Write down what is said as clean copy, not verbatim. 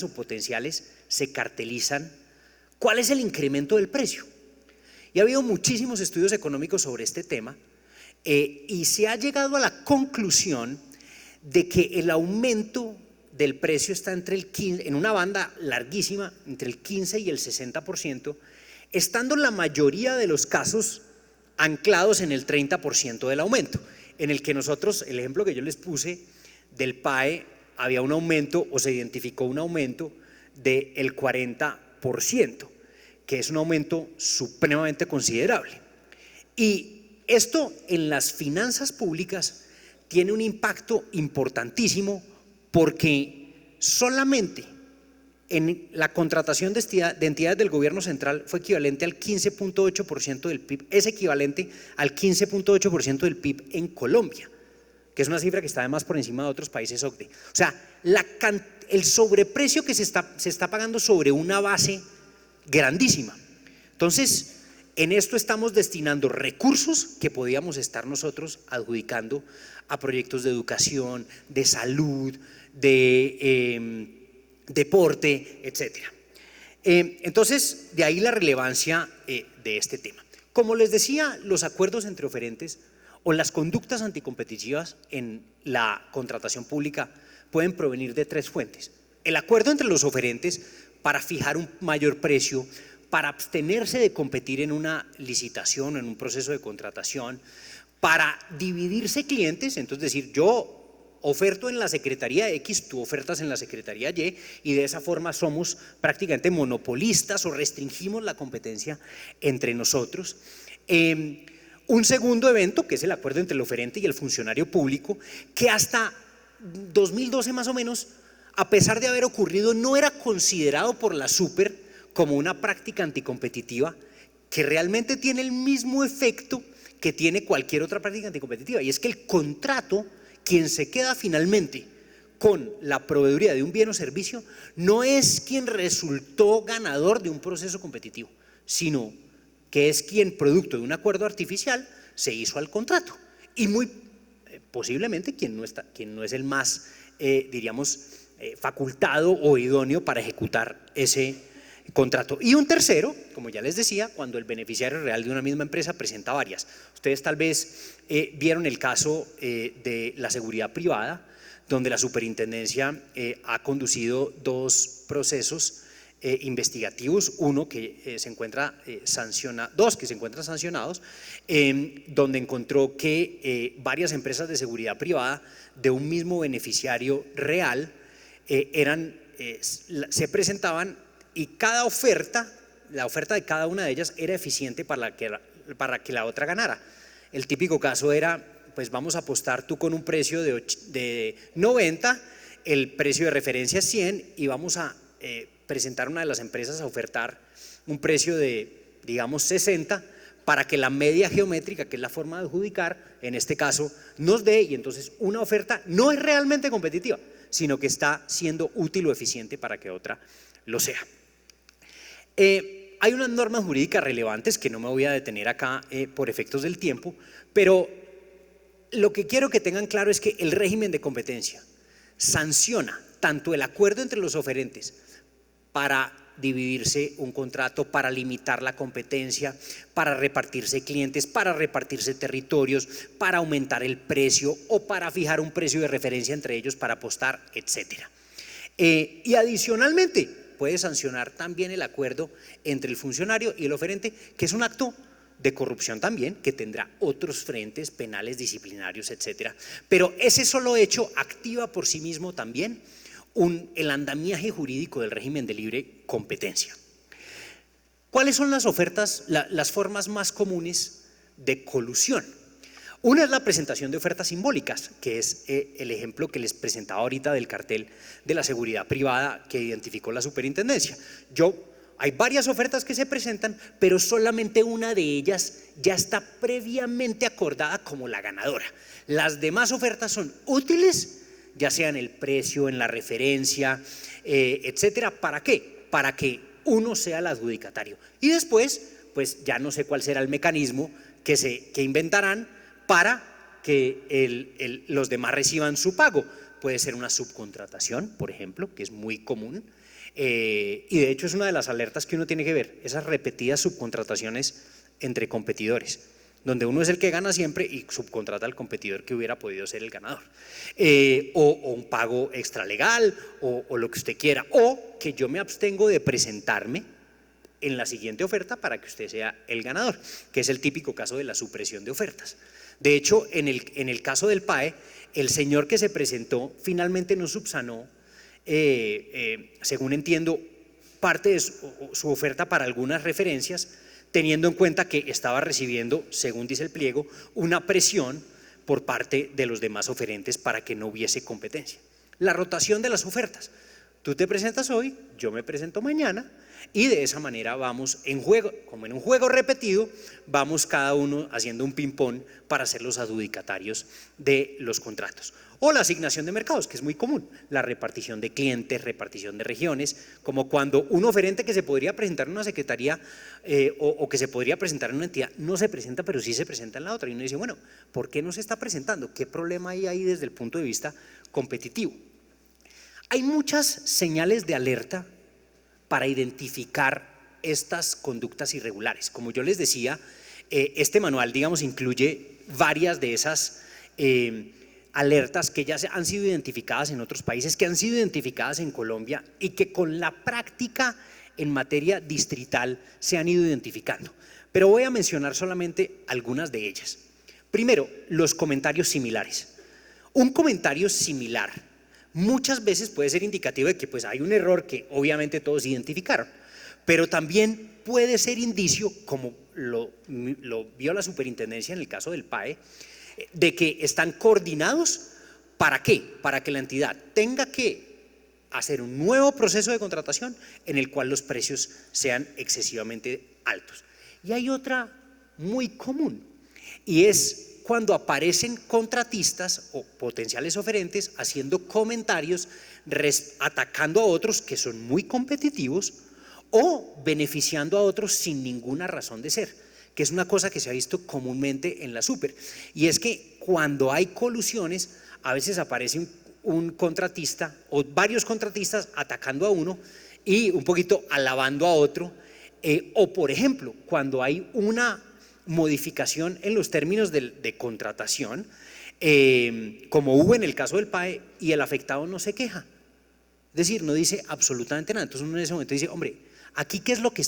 o potenciales se cartelizan cuál es el incremento del precio. Y ha habido muchísimos estudios económicos sobre este tema y se ha llegado a la conclusión de que el aumento del precio está en una banda larguísima, entre el 15 y el 60%, estando en la mayoría de los casos anclados en el 30% del aumento, en el que nosotros, el ejemplo que yo les puse del PAE, había un aumento o se identificó un aumento del 40%, que es un aumento supremamente considerable. Y esto en las finanzas públicas tiene un impacto importantísimo porque solamente en la contratación de entidades del gobierno central fue equivalente al 15.8% del PIB, es equivalente al 15.8% del PIB en Colombia, que es una cifra que está además por encima de otros países OCDE. O sea, el sobreprecio que se está pagando sobre una base grandísima. Entonces, en esto estamos destinando recursos que podíamos estar nosotros adjudicando a proyectos de educación, de salud, de deporte, etcétera. Entonces, de ahí la relevancia de este tema. Como les decía, los acuerdos entre oferentes o las conductas anticompetitivas en la contratación pública pueden provenir de tres fuentes. El acuerdo entre los oferentes para fijar un mayor precio, para abstenerse de competir en una licitación o en un proceso de contratación, para dividirse clientes, entonces decir yo oferto en la Secretaría X, tú ofertas en la Secretaría Y, y de esa forma somos prácticamente monopolistas o restringimos la competencia entre nosotros. Un segundo evento, que es el acuerdo entre el oferente y el funcionario público, que hasta 2012 más o menos, a pesar de haber ocurrido, no era considerado por la Super como una práctica anticompetitiva, que realmente tiene el mismo efecto que tiene cualquier otra práctica anticompetitiva, y es que el contrato, quien se queda finalmente con la proveeduría de un bien o servicio, no es quien resultó ganador de un proceso competitivo, sino que es quien, producto de un acuerdo artificial, se hizo al contrato, y muy posiblemente quien no es el más, diríamos, facultado o idóneo para ejecutar ese contrato. Y un tercero, como ya les decía, cuando el beneficiario real de una misma empresa presenta varias. Ustedes tal vez vieron el caso de la seguridad privada, donde la superintendencia ha conducido dos procesos investigativos, uno que se encuentra dos que se encuentran sancionados, donde encontró que varias empresas de seguridad privada de un mismo beneficiario real se presentaban, y cada oferta, la oferta de cada una de ellas era eficiente para que la otra ganara. El típico caso era, pues vamos a apostar tú con un precio de 90, el precio de referencia es 100 y vamos a presentar una de las empresas a ofertar un precio de, digamos, 60 para que la media geométrica, que es la forma de adjudicar, en este caso nos dé, y entonces una oferta no es realmente competitiva, sino que está siendo útil o eficiente para que otra lo sea. Hay unas normas jurídicas relevantes que no me voy a detener acá por efectos del tiempo, pero lo que quiero que tengan claro es que el régimen de competencia sanciona tanto el acuerdo entre los oferentes para dividirse un contrato, para limitar la competencia, para repartirse clientes, para repartirse territorios, para aumentar el precio o para fijar un precio de referencia entre ellos para apostar, etcétera. Y adicionalmente puede sancionar también el acuerdo entre el funcionario y el oferente, que es un acto de corrupción también, que tendrá otros frentes penales, disciplinarios, etcétera. Pero ese solo hecho activa por sí mismo también el andamiaje jurídico del régimen de libre competencia. ¿Cuáles son las formas más comunes de colusión? Una es la presentación de ofertas simbólicas, que es el ejemplo que les presentaba ahorita del cartel de la seguridad privada que identificó la superintendencia. Hay varias ofertas que se presentan, pero solamente una de ellas ya está previamente acordada como la ganadora. Las demás ofertas son útiles, ya sea en el precio, en la referencia, etcétera. ¿Para qué? Para que uno sea el adjudicatario. Y después, pues ya no sé cuál será el mecanismo que inventarán para que los demás reciban su pago. puede ser una subcontratación, por ejemplo, que es muy común, y de hecho es una de las alertas que uno tiene que ver, esas repetidas subcontrataciones entre competidores, donde uno es el que gana siempre y subcontrata al competidor que hubiera podido ser el ganador, o un pago extralegal, o lo que usted quiera, o que yo me abstengo de presentarme en la siguiente oferta para que usted sea el ganador, que es el típico caso de la supresión de ofertas. De hecho, en el caso del PAE, el señor que se presentó finalmente no subsanó, según entiendo, parte de su oferta para algunas referencias, teniendo en cuenta que estaba recibiendo, según dice el pliego, una presión por parte de los demás oferentes para que no hubiese competencia. La rotación de las ofertas. Tú te presentas hoy, yo me presento mañana, y de esa manera vamos en juego, como en un juego repetido, vamos cada uno haciendo un ping-pong para ser los adjudicatarios de los contratos. O la asignación de mercados, que es muy común, la repartición de clientes, repartición de regiones, como cuando un oferente que se podría presentar en una secretaría o que se podría presentar en una entidad no se presenta, pero sí se presenta en la otra. Y uno dice, bueno, ¿por qué no se está presentando? ¿Qué problema hay ahí desde el punto de vista competitivo? Hay muchas señales de alerta para identificar estas conductas irregulares. Como yo les decía, este manual, digamos, incluye varias de esas alertas que ya han sido identificadas en otros países, que han sido identificadas en Colombia y que con la práctica en materia distrital se han ido identificando. Pero voy a mencionar solamente algunas de ellas. Primero, los comentarios similares. Un comentario similar muchas veces puede ser indicativo de que pues hay un error que obviamente todos identificaron, pero también puede ser indicio, como lo vio la superintendencia en el caso del PAE, de que están coordinados. ¿Para qué? Para que la entidad tenga que hacer un nuevo proceso de contratación en el cual los precios sean excesivamente altos. Y hay otra muy común, y es cuando aparecen contratistas o potenciales oferentes haciendo comentarios atacando a otros que son muy competitivos o beneficiando a otros sin ninguna razón de ser, que es una cosa que se ha visto comúnmente en la super. Y es que cuando hay colusiones, a veces aparece un contratista o varios contratistas atacando a uno y un poquito alabando a otro, o por ejemplo, cuando hay una modificación en los términos de contratación, como hubo en el caso del PAE, y el afectado no se queja, es decir, no dice absolutamente nada. Entonces uno en ese momento dice, hombre, aquí ¿qué es lo que